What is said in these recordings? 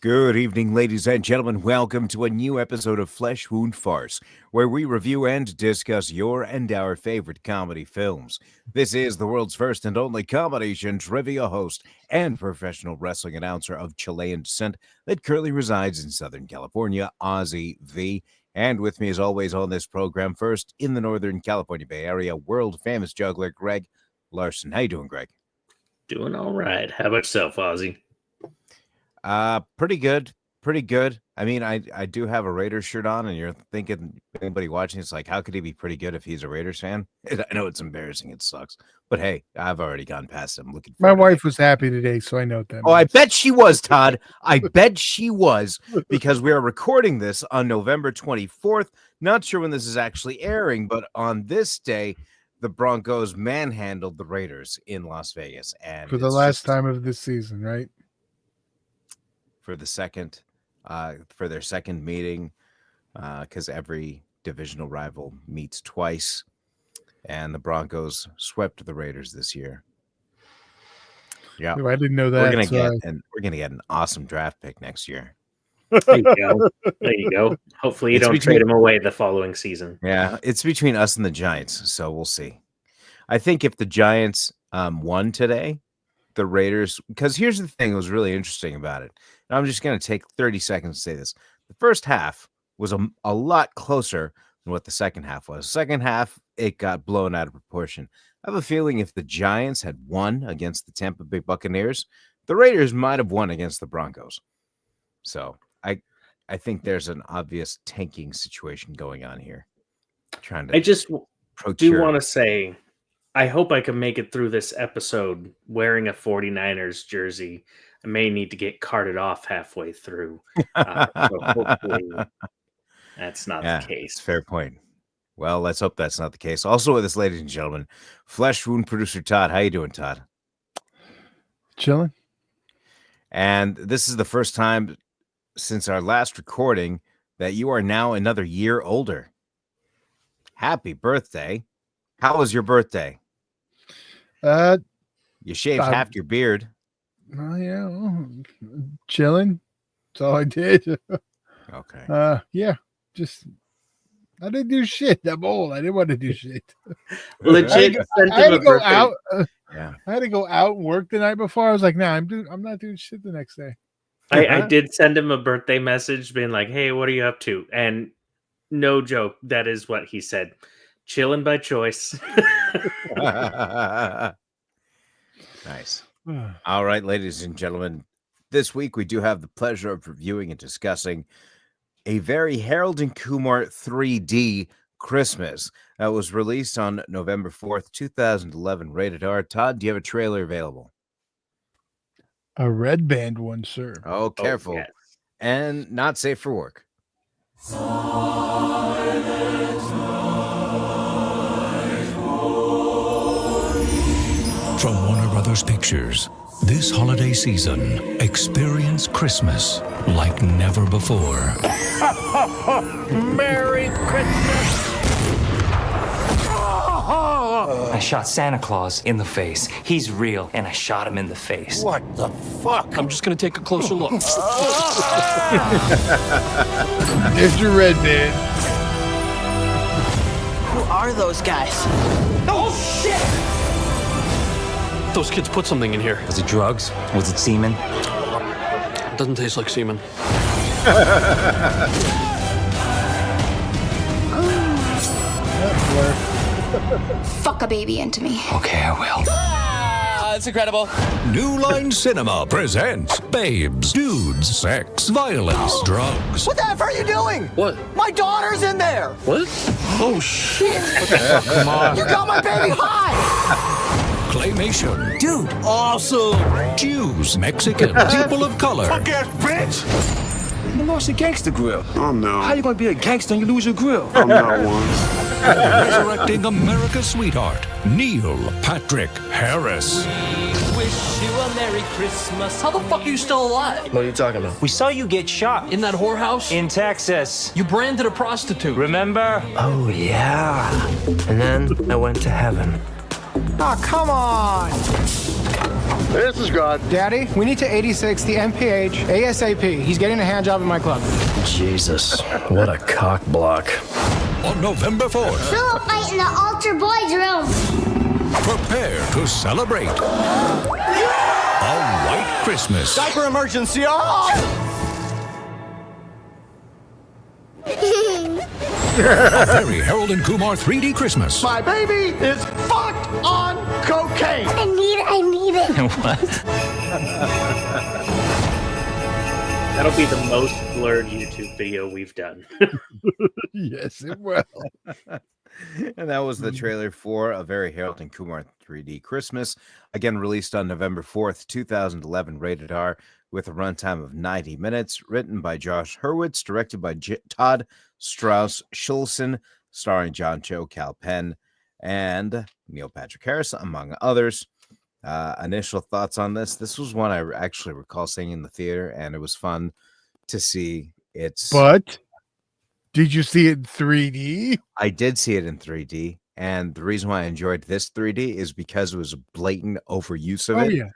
Good evening, ladies and gentlemen. Welcome to a new episode of Flesh Wound Farce, where we review and discuss your and our favorite comedy films. This is the world's first and only combination trivia host and professional wrestling announcer of Chilean descent that currently resides in Southern California, Ozzy V. And with me, as always, on this program, first in the Northern California Bay Area, world-famous juggler Greg Larson. How you doing, Greg? Doing all right. How about yourself, Ozzy? Pretty good. Pretty good. I mean, I do have a Raiders shirt on, and you're thinking, anybody watching, it's like, how could he be pretty good if he's a Raiders fan? I know it's embarrassing. It sucks. But hey, I've already gone past him. My wife was happy today, so I know what that means. Oh, I bet she was, Todd. I bet she was, because we are recording this on November 24th. Not sure when this is actually airing, but on this day, the Broncos manhandled the Raiders in Las Vegas. And for the last time of this season, right? For the second, for their second meeting, because every divisional rival meets twice, and the Broncos swept the Raiders this year. Yeah, I didn't know that. We're gonna get an awesome draft pick next year. There you go. There you go. Hopefully, you don't trade him away the following season. Yeah, it's between us and the Giants, so we'll see. I think if the Giants won today, the Raiders, because here's the thing that was really interesting about it. And I'm just going to take 30 seconds to say this. The first half was a lot closer than what the second half was. Second half, it got blown out of proportion. I have a feeling if the Giants had won against the Tampa Bay Buccaneers, the Raiders might have won against the Broncos. So I think there's an obvious tanking situation going on here. I just do want to say, I hope I can make it through this episode wearing a 49ers jersey. I may need to get carted off halfway through. So hopefully that's not the case. Fair point. Well, let's hope that's not the case. Also with us, ladies and gentlemen, Flesh Wound producer Todd. How you doing, Todd? Chilling. And this is the first time since our last recording that you are now another year older. Happy birthday. How was your birthday? You shaved half your beard. Oh, yeah. Chilling. That's all I did. Okay. Yeah. Just, I didn't do shit. I'm old. I didn't want to do shit. Legit. I had to go out. Yeah. I had to go out and work the night before. I was like, nah, I'm not doing shit the next day. I did send him a birthday message being like, hey, what are you up to? And no joke, that is what he said. Chilling by choice. Nice. All right, ladies and gentlemen, this week we do have the pleasure of reviewing and discussing a Very Harold and Kumar 3D Christmas that was released on November 4th, 2011, rated R. Todd, do you have a trailer available? A red band one, sir. Oh, careful. Yes. And not safe for work. From Warner Brothers Pictures, this holiday season, experience Christmas like never before. Merry Christmas! I shot Santa Claus in the face. He's real, and I shot him in the face. What the fuck? I'm just gonna take a closer look. There's your red band. Who are those guys? Oh, shit! Those kids put something in here. Was it drugs? Was it semen? It doesn't taste like semen. Fuck a baby into me. Okay, I will. That's incredible. New Line Cinema presents Babes, Dudes, Sex, Violence, Drugs. What the F are you doing? What? My daughter's in there. What? Oh, shit. Come on. You got my baby high. Claymation. Dude. Awesome. Jews, Mexican, people of color. Fuck-ass bitch. You lost your gangster grill. Oh, no. How you gonna be a gangster and you lose your grill? I'm not one. Resurrecting America's sweetheart, Neil Patrick Harris. Wish you a Merry Christmas. How the fuck are you still alive? What are you talking about? We saw you get shot In that whorehouse? in Texas. You branded a prostitute. Remember? Oh, yeah. And then I went to heaven. Oh, come on. This is God. Daddy, we need to 86 the MPH ASAP. He's getting a hand job in my club. Jesus, what a cock block. On November 4th, Fill a fight in the altar boys' room. prepare to celebrate a white Christmas. Diaper emergency. Oh! A Very Harold and Kumar 3D Christmas. My baby is fucked on cocaine. I need it. What? That'll be the most blurred YouTube video we've done. Yes, it will. And that was the trailer for A Very Harold and Kumar 3D Christmas. Again, released on November 4th, 2011, rated R, with a runtime of 90 minutes. Written by Josh Hurwitz, directed by Todd Strauss Schulson, starring John Cho, Kal Penn, and Neil Patrick Harris, among others. Initial thoughts on this. This was one I actually recall seeing in the theater, and it was fun to see. But did you see it in 3D? I did see it in 3D, and the reason why I enjoyed this 3D is because it was a blatant overuse of it. Yeah.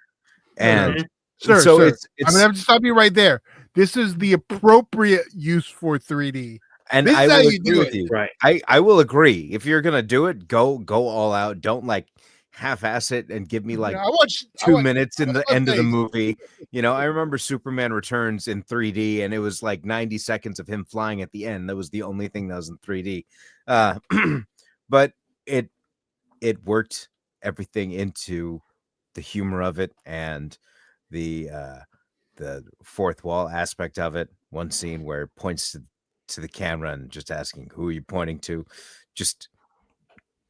And Sure, so sure. it's I'm gonna have to stop you right there. This is the appropriate use for 3D. and This I is how will you agree do with it. you. Right. I will agree. If you're gonna do it, go all out. Don't like half-ass it and give me like I watched 2 minutes in the let's end of the face- movie. You know, I remember Superman Returns in 3D, and it was like 90 seconds of him flying at the end. That was the only thing that was in 3D. But it worked everything into the humor of it and the fourth wall aspect of it. One scene where it points to the camera and just asking, who are you pointing to? Just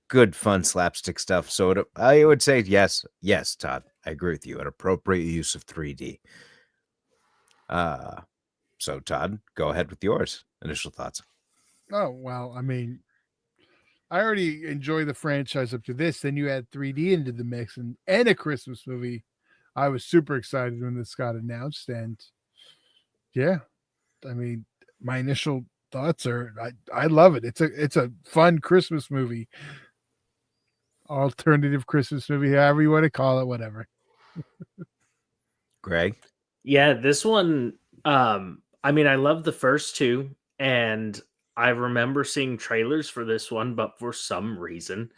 good, fun slapstick stuff. So I would say yes, Todd. I agree with you. An appropriate use of 3D. So Todd, go ahead with yours. Initial thoughts. Oh, well, I mean, I already enjoy the franchise up to this. Then you add 3D into the mix and a Christmas movie. I was super excited when this got announced. And yeah, I mean, my initial thoughts are I love it. It's a fun Christmas movie. Alternative Christmas movie, however you want to call it, whatever. Greg? Yeah, this one, I mean, I love the first two, and I remember seeing trailers for this one, but for some reason,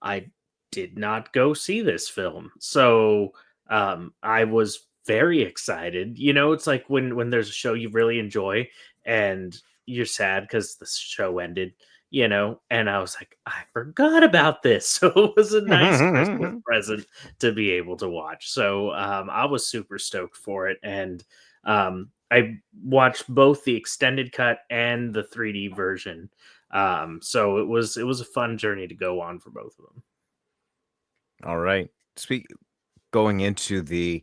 I did not go see this film. So I was very excited. You know, it's like when there's a show you really enjoy and you're sad because the show ended, you know, and I was like, I forgot about this. So it was a nice Christmas present to be able to watch. So I was super stoked for it. And I watched both the extended cut and the 3D version. So it was a fun journey to go on for both of them. All right. Going into the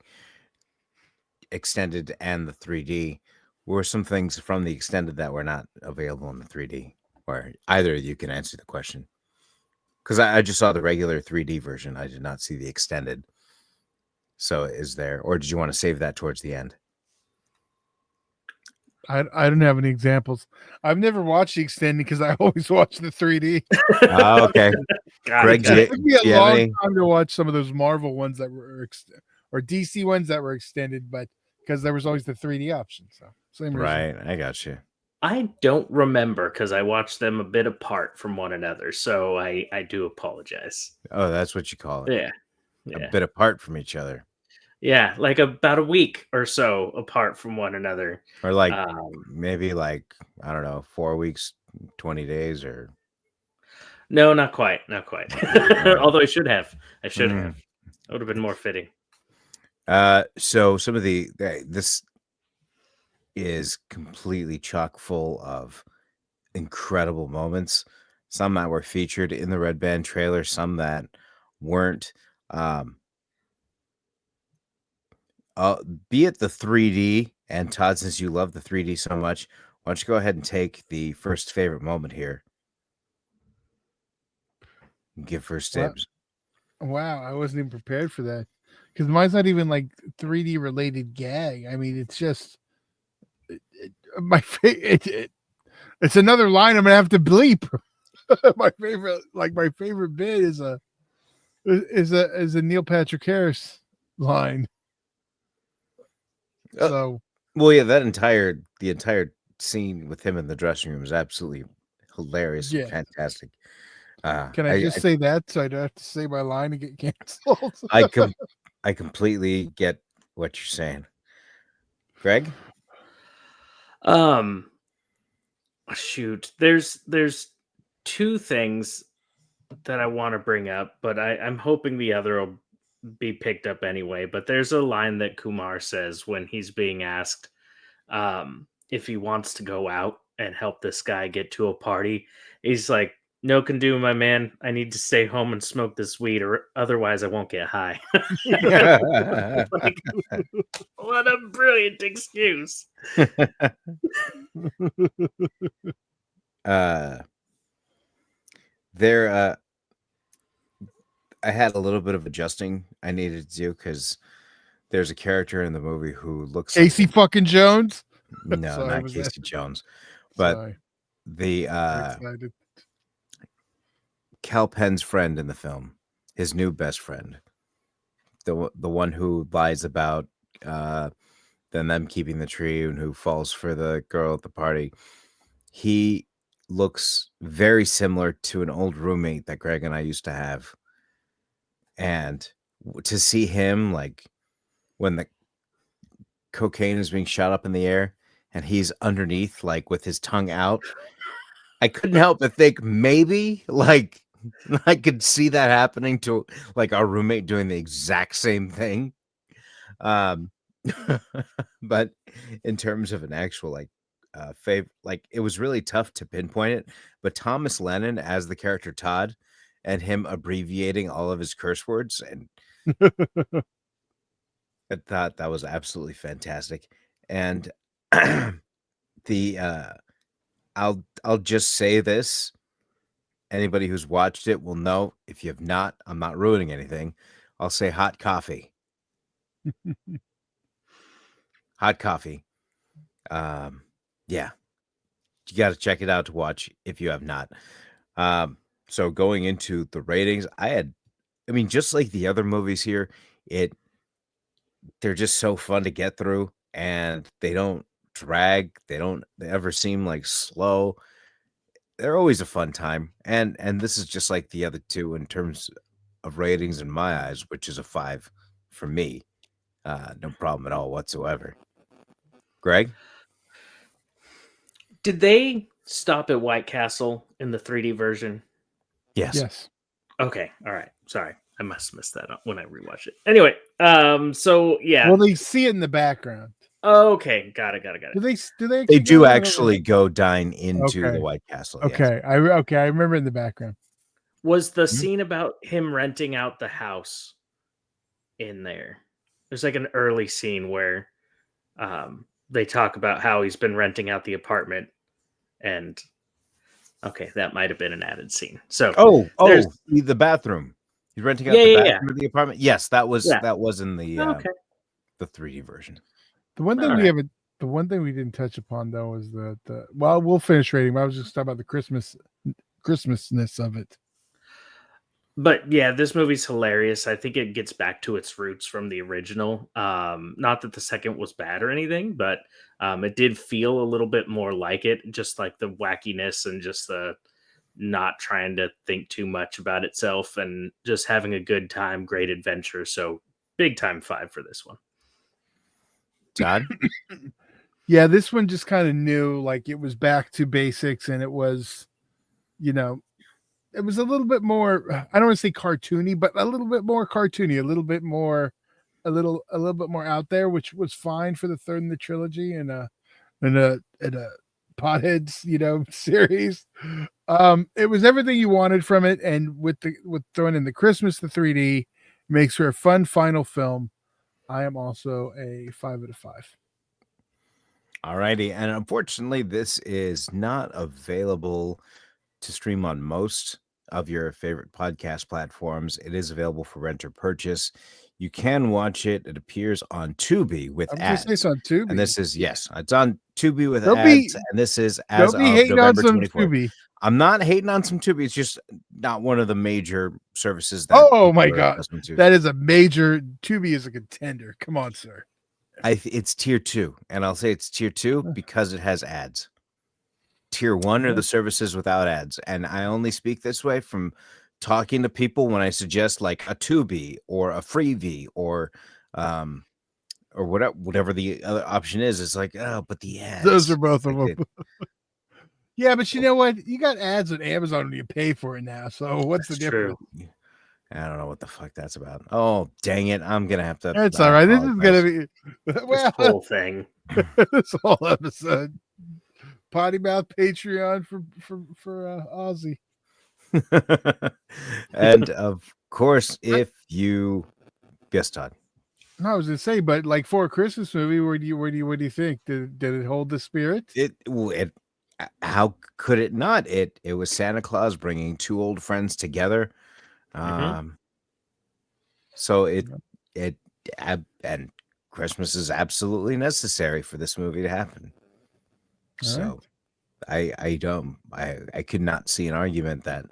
extended and the 3D, were some things from the extended that were not available in the 3D? Or either of you can answer the question. Because I just saw the regular 3D version. I did not see the extended. So is there, or did you want to save that towards the end? I don't have any examples. I've never watched the extended because I always watch the 3D. Okay. Greg, it took me a do you have long any? time to watch some of those Marvel ones that were or DC ones that were extended, but because there was always the 3D option. So same reason. Right, I got you. I don't remember because I watched them a bit apart from one another. So I do apologize. Oh, that's what you call it. Yeah. A bit apart from each other. Yeah, like about a week or so apart from one another. Or like maybe like, I don't know, 4 weeks, 20 days or. No, not quite. Not quite. Although I should have. That would have been more fitting. So some of this is completely chock full of incredible moments. Some that were featured in the Red Band trailer, some that weren't. Be it the 3D, and Todd, since you love the 3D so much, why don't you go ahead and take the first favorite moment here? Give first dibs. Wow, I wasn't even prepared for that because mine's not even like 3D related gag. I mean, it's just it's another line I'm gonna have to bleep. my favorite bit is a Neil Patrick Harris line. So, well, yeah, the entire scene with him in the dressing room is absolutely hilarious and fantastic. Can I just say that so I don't have to say my line and get canceled? I completely get what you're saying, Greg. Shoot, there's two things that I want to bring up, but I'm hoping the other will be picked up anyway. But there's a line that Kumar says when he's being asked if he wants to go out and help this guy get to a party. He's like, "No can do, my man. I need to stay home and smoke this weed, or otherwise I won't get high." Like, what a brilliant excuse. I had a little bit of adjusting I needed to do because there's a character in the movie who looks Casey like fucking Jones. No, Sorry, not Casey that... Jones, but Sorry. the Kal Penn's friend in the film, his new best friend, the one who lies about them keeping the tree and who falls for the girl at the party. He looks very similar to an old roommate that Greg and I used to have. And to see him, like, when the cocaine is being shot up in the air and he's underneath, like, with his tongue out, I couldn't help but think maybe, like, I could see that happening to, like, our roommate doing the exact same thing. But in terms of an actual, like, like, it was really tough to pinpoint it, but Thomas Lennon as the character Todd and him abbreviating all of his curse words, and I thought that was absolutely fantastic. And I'll just say this. Anybody who's watched it will know. If you have not, I'm not ruining anything. I'll say hot coffee. Hot coffee. Yeah. You got to check it out to watch if you have not. So going into the ratings, just like the other movies here, they're just so fun to get through and they don't drag. They ever seem like slow. They're always a fun time. And this is just like the other two in terms of ratings in my eyes, which is a 5 for me. No problem at all whatsoever. Greg? Did they stop at White Castle in the 3D version? Yes. Okay. All right. Sorry. I must have missed that when I rewatch it. Anyway, so yeah. Well, they see it in the background. Okay. Got it. Do they? They do actually go dine into the White Castle. Okay. Yes. I remember in the background. Was the scene about him renting out the house in there? There's like an early scene where they talk about how he's been renting out the apartment, and okay, that might have been an added scene. So the bathroom. He's renting out the bathroom of the apartment. Yes, that was in the the 3D version. The one thing the one thing we didn't touch upon though is the well, we'll finish rating, but I was just talking about the Christmasness of it. But yeah, this movie's hilarious. I think it gets back to its roots from the original. Not that the second was bad or anything, but it did feel a little bit more like it, just like the wackiness and just the not trying to think too much about itself and just having a good time, great adventure. So big time 5 for this one. Todd? Yeah, this one just kind of knew, like, it was back to basics, and it was, it was a little bit more, I don't want to say cartoony, but a little bit more cartoony, a little bit more out there, which was fine for the third in the trilogy and a Potheads, series. It was everything you wanted from it, and with throwing in the Christmas, the 3D makes for a fun final film. I am also a 5 out of 5. All righty, and unfortunately, this is not available to stream on most of your favorite podcast platforms. It is available for rent or purchase. You can watch it. It appears on Tubi with I'm ads. just saying it's on Tubi. And this is, yes, it's on Tubi with Don't ads. be- And this is as Don't be of hating on November some 24th. Tubi. I'm not hating on some Tubi. It's just not one of the major services that Oh my people are God. accustomed to. That is a major Tubi is a contender. Come on, sir. It's tier 2, and I'll say it's tier 2 because it has ads. Tier 1 are the services without ads, and I only speak this way from talking to people when I suggest like a Tubi or a Freevee or whatever the other option is. It's like, oh, but the ads. Those are both of Like them. Yeah, but you know what? You got ads on Amazon when you pay for it now. So what's the difference? True. I don't know what the fuck that's about. Oh, dang it. I'm going to have to. It's all right. This is going to be This whole thing. This whole episode. Potty mouth Patreon for Ozzy. And of course, if you guess, Todd. No, I was gonna say, but like for a Christmas movie, what do you think? Did it hold the spirit? How could it not? It was Santa Claus bringing two old friends together. So and Christmas is absolutely necessary for this movie to happen. So I could not see an argument that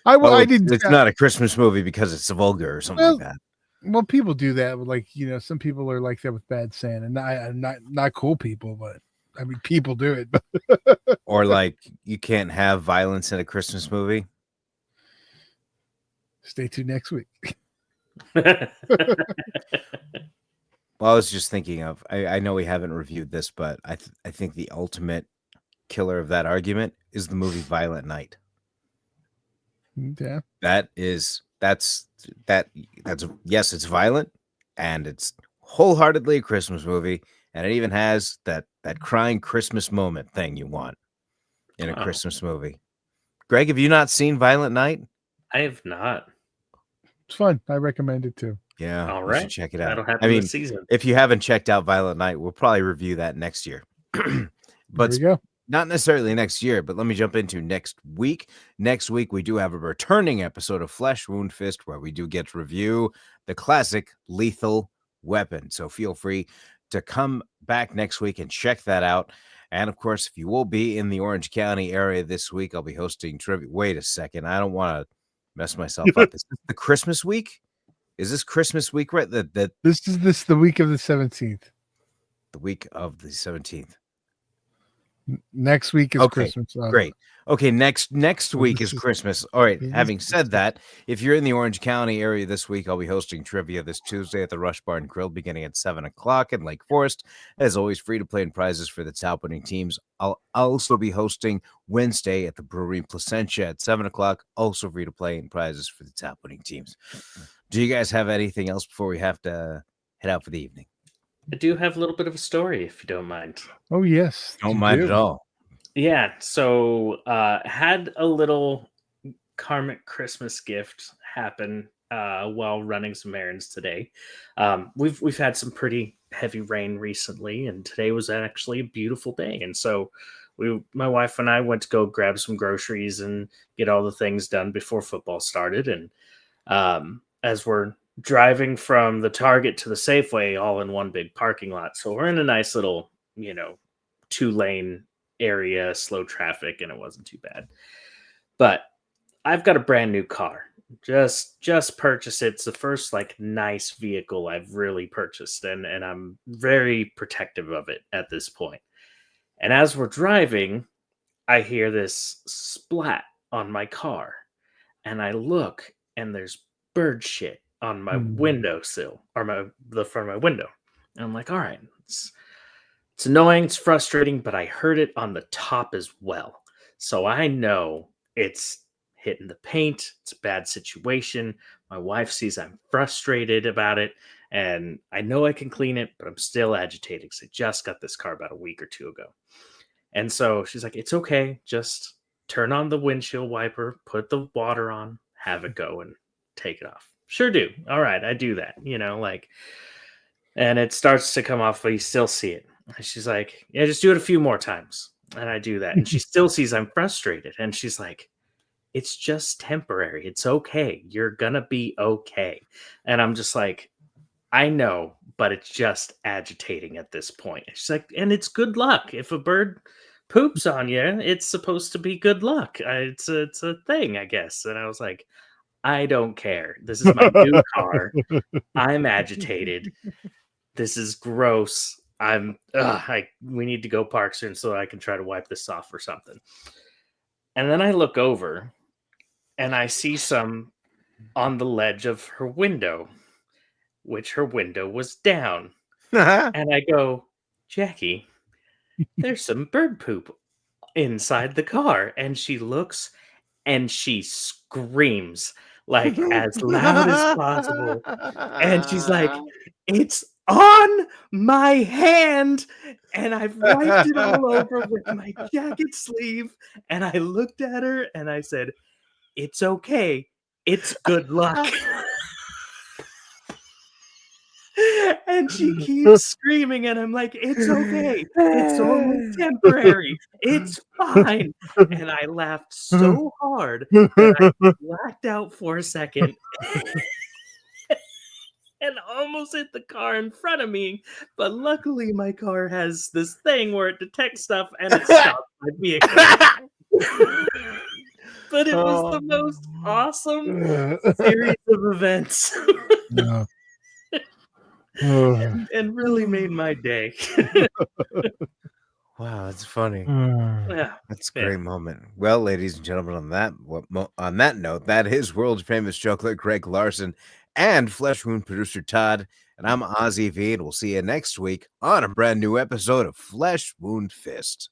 it's not a Christmas movie because it's vulgar or something like that. Well, people do that with some people are like that with Bad Santa. Not cool people, but I mean people do it. Or like you can't have violence in a Christmas movie. Stay tuned next week. Well, I was just thinking of, I know we haven't reviewed this, but I think the ultimate killer of that argument is the movie Violent Night. Yeah. That's yes, it's violent and it's wholeheartedly a Christmas movie. And it even has that crying Christmas moment thing you want in a Christmas movie. Greg, have you not seen Violent Night? I have not. It's fun. I recommend it too. Yeah, all you right. should check it out. That'll happen this season. If you haven't checked out Violent Night, we'll probably review that next year. But there you go. Not necessarily next year, but let me jump into next week. Next week, we do have a returning episode of Flesh Wound Fist where we do get to review the classic Lethal Weapon. So feel free to come back next week and check that out. And of course, if you will be in the Orange County area this week, I'll be hosting trivia. Wait a second. I don't want to mess myself up. Is this the Christmas week? Is this Christmas week, right? This is the week of the 17th. The week of the 17th. Next week is Christmas. Great. Okay, next week is Christmas. All right. Having said that, if you're in the Orange County area this week, I'll be hosting trivia this Tuesday at the Rush Barn Grill beginning at 7:00 in Lake Forest. As always, free to play and prizes for the top winning teams. I'll also be hosting Wednesday at the Brewery in Placentia at 7:00. Also free to play and prizes for the top winning teams. Do you guys have anything else before we have to head out for the evening? I do have a little bit of a story, if you don't mind. Oh, yes. Don't mind at all. Yeah. So had a little karmic Christmas gift happen while running some errands today. We've had some pretty heavy rain recently, and today was actually a beautiful day. And so my wife and I went to go grab some groceries and get all the things done before football started. And as we're driving from the Target to the Safeway all in one big parking lot. So we're in a nice little, 2-lane area, slow traffic, and it wasn't too bad. But I've got a brand new car. Just purchased it. It's the first nice vehicle I've really purchased, and I'm very protective of it at this point. And as we're driving, I hear this splat on my car. And I look, and there's bird shit on my windowsill or the front of my window. And I'm like, all right, it's annoying, it's frustrating, but I heard it on the top as well. So I know it's hitting the paint. It's a bad situation. My wife sees I'm frustrated about it, and I know I can clean it, but I'm still agitated because I just got this car about a week or two ago. And so she's like, it's okay. Just turn on the windshield wiper, put the water on, have it go, and take it off. Sure do. All right, I do that, and it starts to come off, but you still see it. And she's like, yeah, just do it a few more times. And I do that. And she still sees I'm frustrated. And she's like, it's just temporary. It's okay. You're going to be okay. And I'm just like, I know, but it's just agitating at this point. She's like, and it's good luck. If a bird poops on you, it's supposed to be good luck. It's a thing, I guess. And I was like, I don't care. This is my new car. I'm agitated. This is gross. We need to go park soon so I can try to wipe this off or something. And then I look over and I see some on the ledge of her window, which her window was down. And I go, Jackie, there's some bird poop inside the car. And she looks and she screams like as loud as possible. And she's like, it's on my hand. And I've wiped it all over with my jacket sleeve. And I looked at her and I said, it's okay. It's good luck. And she keeps screaming, and I'm like, it's okay. It's only temporary. It's fine. And I laughed so hard that I blacked out for a second and almost hit the car in front of me. But luckily, my car has this thing where it detects stuff and it stops my vehicle. But it was the most awesome series of events. And really made my day. Wow, that's funny. Yeah, that's a great moment. Well, ladies and gentlemen, on that note, that is world famous juggler Greg Larson and Flesh Wound producer Todd, and I'm Ozzy V, and we'll see you next week on a brand new episode of Flesh Wound Fist.